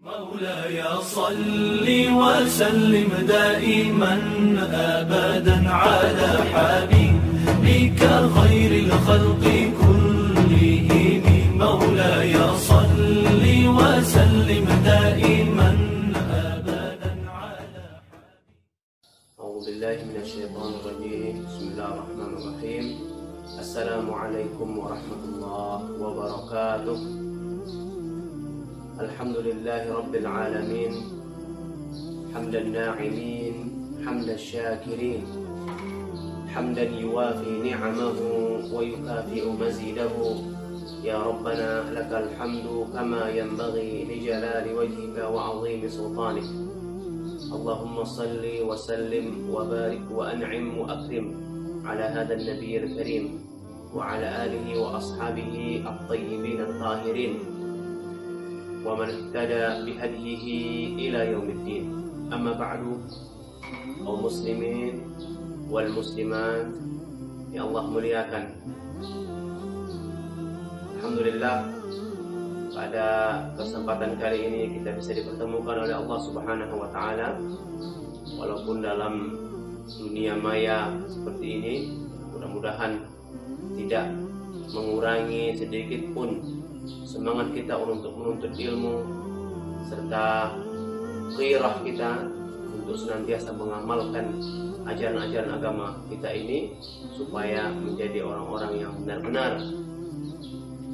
مولاي صل وسلم دائما أبدا على حبيبك خير الخلق كلهم. مولاي صل وسلم دائما أبدا على حبيبك. أعوذ بالله من الشيطان الرجيم. بسم الله الرحمن الرحيم. السلام عليكم ورحمة الله وبركاته. الحمد لله رب العالمين حمد الناعمين حمد الشاكرين حمدا يوافي نعمه ويكافئ مزيده. يا ربنا لك الحمد كما ينبغي لجلال وجهك وعظيم سلطانك. اللهم صل وسلم وبارك وأنعم وأكرم على هذا النبي الكريم وعلى آله وأصحابه الطيبين الطاهرين ومن اهتدى بهديه إلى يوم الدين. أما بعد، kaum muslimin wal muslimat yang Allah muliakan, alhamdulillah pada kesempatan kali ini kita bisa dipertemukan oleh Allah Subhanahu wa taala. Walaupun dalam dunia maya seperti ini, mudah-mudahan tidak mengurangi sedikit pun semangat kita untuk menuntut ilmu serta gairah kita untuk senantiasa mengamalkan ajaran-ajaran agama kita ini, supaya menjadi orang-orang yang benar-benar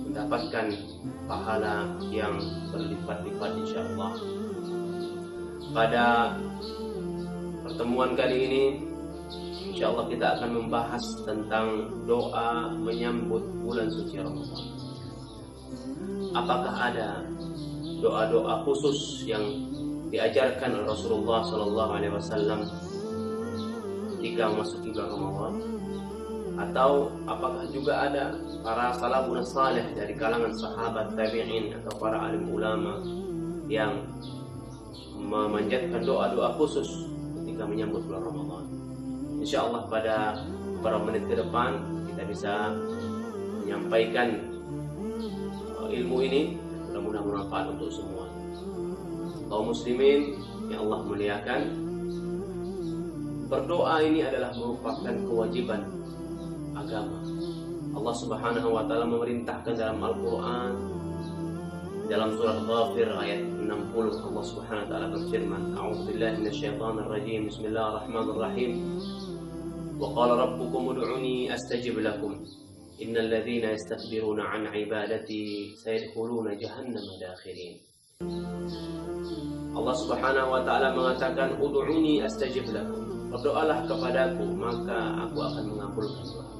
mendapatkan pahala yang berlipat-lipat insyaallah. Pada pertemuan kali ini insyaallah kita akan membahas tentang doa menyambut bulan suci Ramadan. Apakah ada doa-doa khusus yang diajarkan oleh Rasulullah SAW ketika memasuki bulan Ramadan? Atau apakah juga ada para salafun salih dari kalangan sahabat, tabi'in atau para alim ulama yang memanjatkan doa-doa khusus ketika menyambut bulan Ramadan? InsyaAllah pada beberapa menit ke depan kita bisa menyampaikan ilmu ini, mudah-mudahan bermanfaat untuk semua. Kaum muslimin yang Allah muliakan, berdoa ini adalah merupakan kewajiban agama. Allah Subhanahu wa taala memerintahkan dalam Al-Qur'an, dalam surah Ghafir ayat 60, Allah Subhanahu wa taala berfirman, A'udzubillahi minasyaitonir rajim. Bismillahirrahmanirrahim. Wa qala rabbukum ud'uni astajib lakum. Innal ladzina yastakbiruna 'an 'ibadati sayadkhuluna jahannama dakhirin. Allah Subhanahu wa taala mengatakan, ud'uni astajib lakum. Berdoalah kepadaku maka aku akan mengabulkan doa.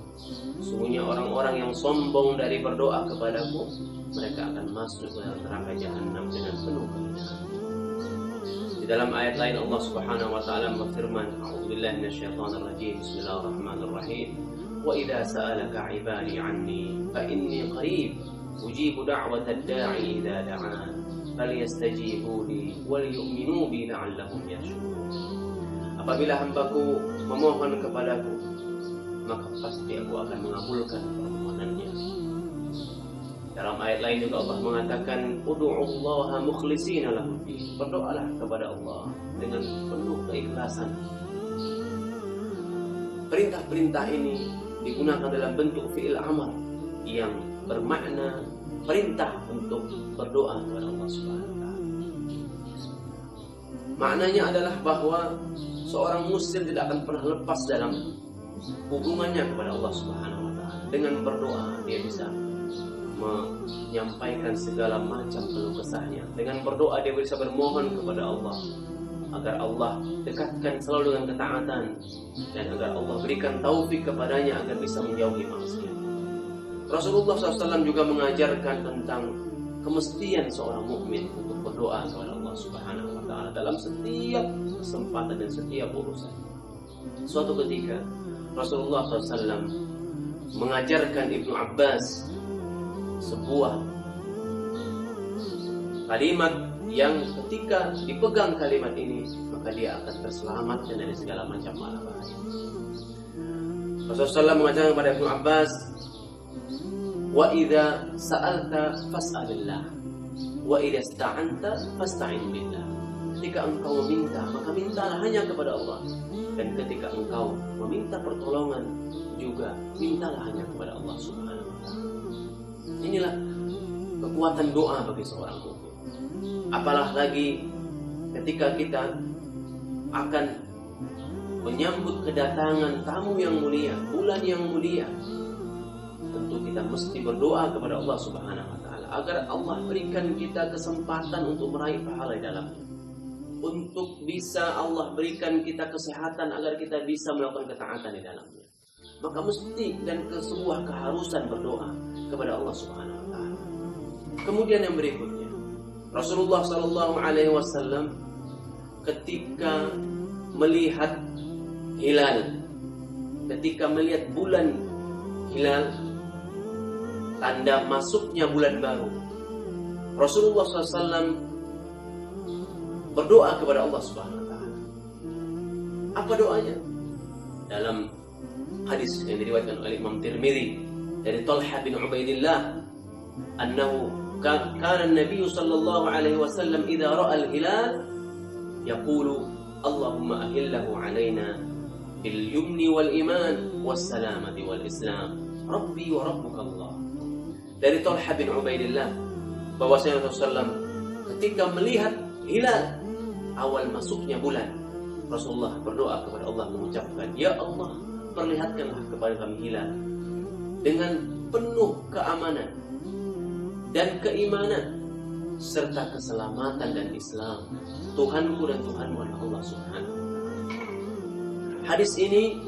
Sesungguhnya orang-orang yang sombong dari berdoa kepadaku, mereka akan masuk ke dalam neraka jahanam dengan penuh kehinaan. Di dalam ayat lain Allah Subhanahu wa taala berfirman, A'udzubillahi minasyaitonir rajim. Bismillahirrahmanirrahim. Wa idza sa'alaka 'ibadi 'anni fa inni qarib ujibu da'watad da'i idza da'an falyastajibu li wal yu'minu bi la'allahum yarshudun. Apabila hambaku memohon kepadaku, maka pasti aku akan mengabulkan permohonannya. Dalam ayat lain juga Allah mengatakan, ud'ullaha mukhlishina lahu din. Berdoalah kepada Allah dengan penuh keikhlasan. Perintah-perintah ini digunakan dalam bentuk fi'il amar yang bermakna perintah untuk berdoa kepada Allah Subhanahu wa taala. Maknanya adalah bahwa seorang muslim tidak akan pernah lepas dalam hubungannya kepada Allah Subhanahu wa taala. Dengan berdoa dia bisa menyampaikan segala macam keluh kesahnya. Dengan berdoa dia bisa bermohon kepada Allah agar Allah dekatkan selalu dengan ketaatan, dan agar Allah berikan taufik kepadanya agar bisa menjauhi maksiat. Rasulullah SAW juga mengajarkan tentang kemestian seorang mukmin untuk berdoa kepada Allah Subhanahu wa taala dalam setiap kesempatan dan setiap urusan. Suatu ketika Rasulullah SAW mengajarkan Ibnu Abbas sebuah kalimat yang ketika dipegang kalimat ini maka dia akan terselamatkan dari segala macam bahaya. Rasulullah SAW mengajarkan kepada Ibnu Abbas, wa idza sa'alta fas'alillah Wa idza ista'anta fasta'in billah. Ketika engkau meminta, maka mintalah hanya kepada Allah. Dan ketika engkau meminta pertolongan juga mintalah hanya kepada Allah Subhanahu wa taala. Inilah kekuatan doa bagi seorang mukmin. Apalagi ketika kita akan menyambut kedatangan tamu yang mulia, bulan yang mulia, tentu kita mesti berdoa kepada Allah Subhanahu wa taala agar Allah berikan kita kesempatan untuk meraih pahala di dalamnya. Untuk bisa Allah berikan kita kesehatan agar kita bisa melakukan ketaatan di dalamnya. Maka mesti dan sebuah keharusan berdoa kepada Allah Subhanahu wa taala. Kemudian yang berikutnya, Rasulullah sallallahu alaihi wasallam ketika melihat hilal, ketika melihat bulan hilal, tanda masuknya bulan baru, Rasulullah SAW berdoa kepada Allah Subhanahu wa taala. Apa doanya? Dalam hadis yang diriwayatkan oleh Imam Tirmidzi dari Talha bin Ubaidillah, annahu kana an-nabiy sallallahu alaihi wasallam idza ra'a al-hilal yaqulu Allahumma ahillahu alaina bil yumni wal iman was salamati wal islam rabbi wa rabbuka Allah. Dari Talha bin Ubaidillah bahwasanya Rasulullah ketika melihat hilal awal masuknya bulan, Rasulullah berdoa kepada Allah mengucapkan, ya Allah, perlihatkanlah kepada kami hilal dengan penuh keamanan dan keimanan serta keselamatan dan Islam. Tuhanku dan Tuhanmu adalah Allah Subhanahu wa taala. Hadis ini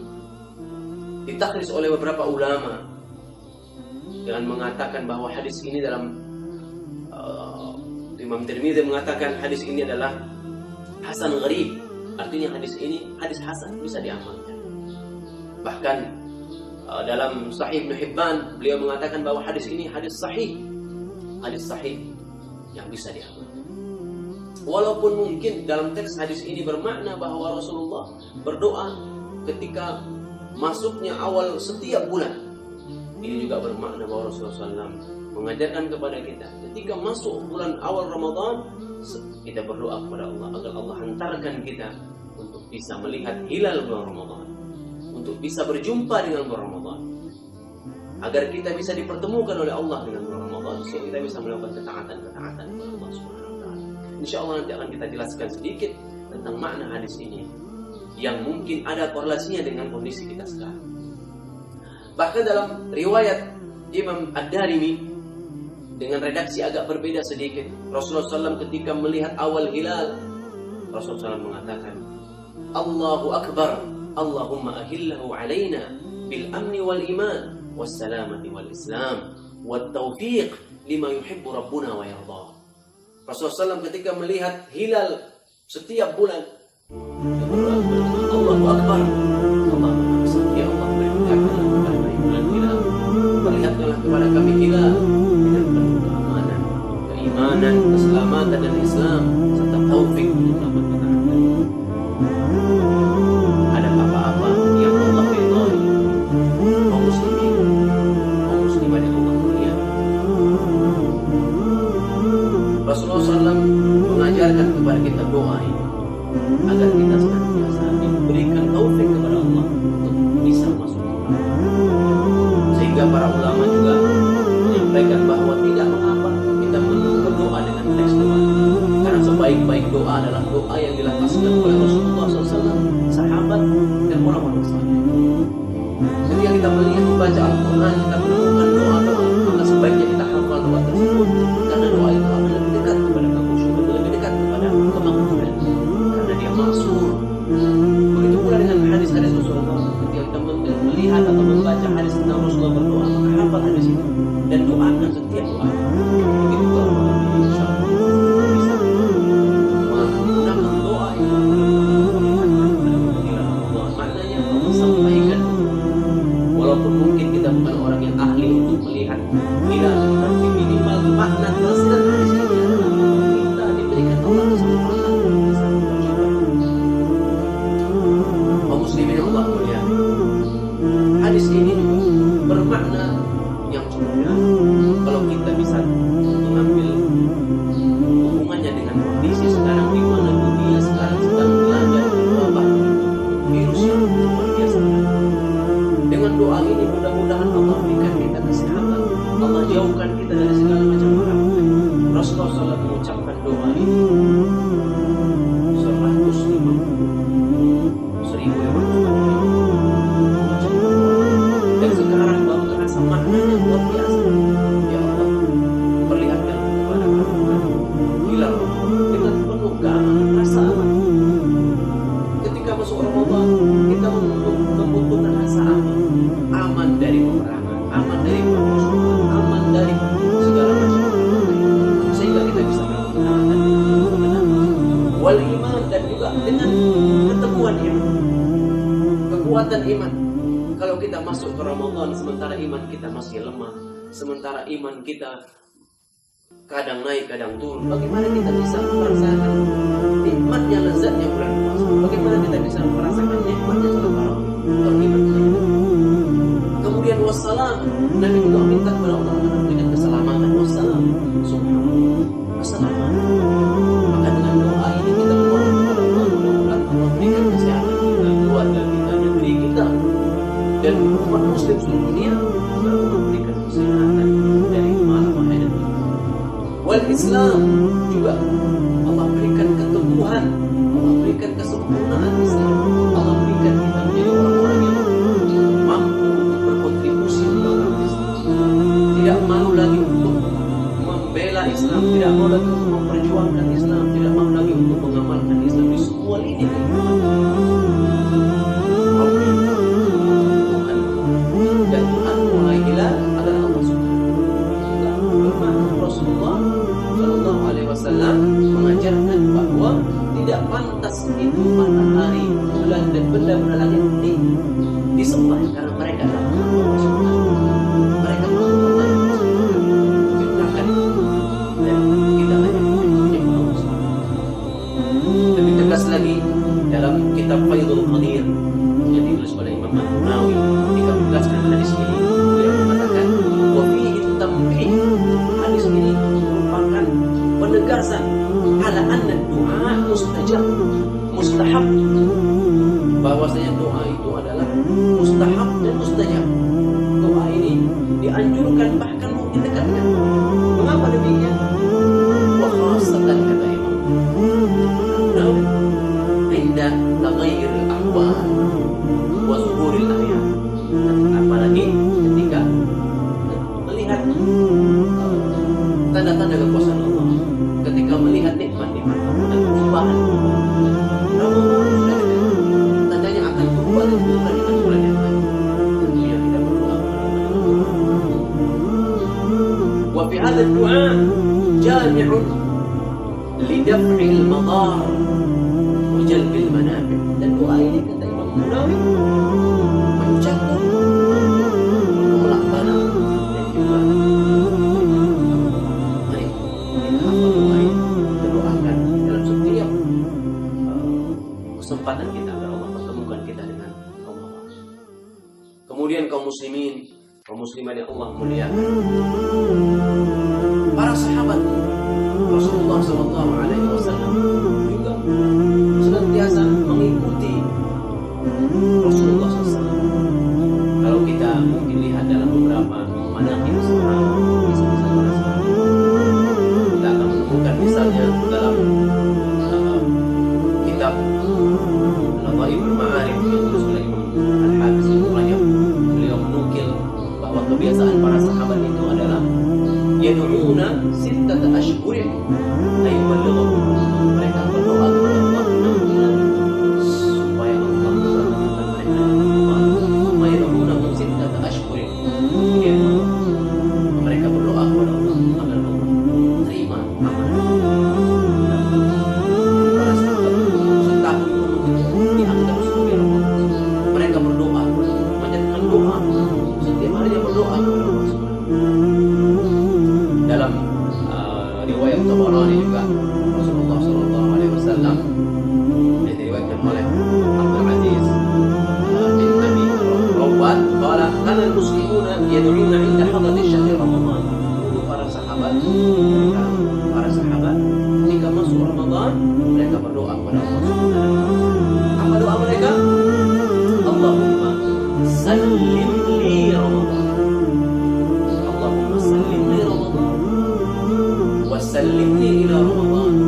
ditakhris oleh beberapa ulama dengan mengatakan bahwa hadis ini dalam Imam Tirmidzi mengatakan hadis ini adalah hasan gharib, artinya hadis ini hadis hasan, bisa diamalkan. Bahkan dalam Sahih Ibnu Hibban beliau mengatakan bahwa hadis ini hadis sahih yang bisa diamalkan. Walaupun mungkin dalam teks hadis ini bermakna bahwa Rasulullah berdoa ketika masuknya awal setiap bulan. Ini juga bermakna bahwa Rasulullah SAW mengajarkan kepada kita ketika masuk bulan awal Ramadan, kita berdoa kepada Allah agar Allah hantarkan kita untuk bisa melihat hilal bulan Ramadan, untuk bisa berjumpa dengan bulan Ramadan, agar kita bisa dipertemukan oleh Allah dengan bulan Ramadan, sehingga kita bisa melakukan ketaatan-ketaatan kepada Allah Subhanahu wa taala. Insyaallah nanti akan kita jelaskan sedikit tentang makna hadis ini yang mungkin ada korelasinya dengan kondisi kita sekarang. Bahkan dalam riwayat Imam Ad-Darimi dengan redaksi agak berbeda sedikit, Rasulullah SAW ketika melihat awal hilal, Rasulullah SAW mengatakan, Allahu Akbar, Allahumma ahillahu alaina bil amni wal iman was salamati wal islam wat taufiq lima yuhibbu rabbuna wa yarda. Rasulullah SAW ketika melihat hilal setiap bulan, Allahu Akbar, ya Allah, perlihatkanlah kepada kami hilal dengan penuh keamanan, keimanan, keselamatan dan Islam serta taufik untuk melakukan ketaatan. Ada apa-apa yang Allah ridhai, kaum muslimin, kaum muslimah yang Allah muliakan. Rasulullah SAW mengajarkan kepada kita doa ini agar kita senantiasa diberikan taufik kepada Allah untuk bisa masuk surga. Sehingga para ulama juga menyampaikan bahwa tidak mengapa kita berdoa dengan teks doa, karena sebaik-baik doa adalah doa yang dilafazkan oleh Rasulullah SAW, sahabat dan orang-orang saleh. Ketika kita melihat membaca Al-Quran, kita menemukan doa-doa, maka sebaiknya kita hafal doa tersebut, karena doa itu akan lebih dekat kepada kekhusyukan, lebih dekat kepada kemakmuran, karena dia maksud. Begitu pula dengan hadis-hadis Rasulullah. Ketika kita melihat atau membaca hadis tentang Rasulullah berdoa, maka hafal hadis itu dan doakan setiap doa. Begitu kalau insya Allah bisa menggunakan doa ini doa ini 150.000 dan sekarang baru terasa maknanya luar biasa. Ya Allah, perlihatkan kepada kami hilal dengan penuh keamanan, rasa aman. Ketika masuk Ramadan, kita membutuhkan rasa aman, aman dari peperangan, aman dari permusuhan, aman dari segala macam sehingga kita bisa melakukan wal iman, dan juga dengan keteguhan iman, kekuatan iman. Kalau kita masuk ke Ramadan sementara iman kita masih lemah, sementara iman kita kadang naik kadang turun, bagaimana kita bisa merasakan nikmatnya, lezatnya bulan puasa? Bagaimana kita bisa merasakan nikmatnya salat tarawih kalau iman kita? Kemudian wassalam, Nabi juga minta kepada Allah dengan keselamatan. Wassalam, subhanallah, keselamatan. Maka dengan doa ini kita mohon kepada Allah, mudah-mudahan Allah berikan kesehatan kita, keluarga kita, negeri kita, dan umat muslim seluruh dunia, agar Allah berikan kesehatan dari malam bahaya. Wal Islam juga Allah berikan keteguhan, Allah berikan kesempurnaan Islam, Allah berikan kita menjadi orang-orang yang mampu untuk berkontribusi dalam Islam, tidak malu lagi untuk membela Islam, tidak malu lagi untuk memperjuangkan Islam, tidak malu lagi untuk mengamalkan Islam di semua lini kehidupan. Dan Tuhan mulai hilal adalah Allah Subhanahu wa Ta'ala. Rasulullah Shallallahu Alaihi Wasallam mengajarkan bahwa tidak pantas itu matahari, bulan dan benda-benda langit ini disembah karena mereka adalah Allah Subhanahu. Mereka makhluk Allah yang menciptakan, dan kita hanya menyembah Allah Subhanahu. Lebih tegas lagi dalam kitab Faidul Qadir yang ditulis oleh Imam An-Nawawi, ketika menjelaskan hadis ini, beliau mengatakan wa fihi tamhid. Hadis ini merupakan penegasan ala anna doa mustajab, mustahab, bahwasanya doa itu adalah mustahab dan mustajab. Doa ini dianjurkan, bahkan mungkin dekatkan. Mengapa demikian? Wa khasatan kata Imam Nawawi, inda taghayyuril ahwal wa zuhuril ayat. Apalagi ketika melihat tanda-tanda kekuasaan Allah, ketika melihat nikmat-nikmat Allah dan perubahan Ramadan sudah dekat, tandanya akan berubah dari bulan ke bulan yang lain. Tentunya kita berdoa kepada Allah. Wa fi hadha ad-du'a jami'un li daf'il madar wa jalbil manafi'. Dan doa ini kata Imam Nawawi mencakup menolak bala dan juga kesempatan kita agar Allah pertemukan kita dengan Allah. Kemudian kaum muslimin, kaum muslimat yang Allah muliakan, para sahabat Rasulullah SAW juga senantiasa mengikuti Rasulullah SAW. Kalau kita mungkin lihat dalam beberapa manaqib sahabat, kisah-kisah para sahabat, kita akan menemukan misalnya dalam kitab Lataiful Ma'arif yang ditulis oleh Imam Al-Hafiz Ibnu Rajab, beliau menukil bahwa kebiasaan para sahabat itu adalah yad'una sittata ashhurin ayyuballighu. Mereka berdoa kepada Allah 6 bulan supaya Allah mempertemukan mereka dengan Allah. Yad'una sittata ashhurin. Kemudian mereka berdoa kepada Allah agar Allah terima amalan. Para sahabat setahun penuh dianggap sebagai Ramadan. Mereka berdoa, memanjatkan doa, setiap harinya berdoa kepada Allah. Dalam riwayat Tabarani juga Rasulullah SAW yang diriwayatkan oleh Abdul Aziz bin Abi Rawat, qala kana al-muslimuna yad'una 'inda hadrati syahr Ramadan. Dulu para sahabat ketika masuk Ramadan mereka berdoa kepada Allah Subhanahu wa Ta'ala. Apa doa mereka? Allahumma sallim li Ramadan. Allahumma sallim li Ramadan wa sallimni ila Ramadan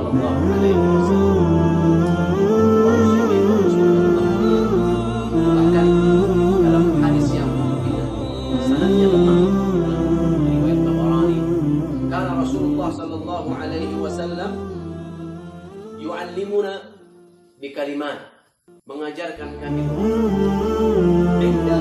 sallallahu alaihi wasallam. Bahkan dalam hadis yang sanadnya lemah dalam riwayat Tabarani, kana Rasulullah sallallahu alaihi wasallam yu'allimuna bi kalimat, mengajarkan kami inda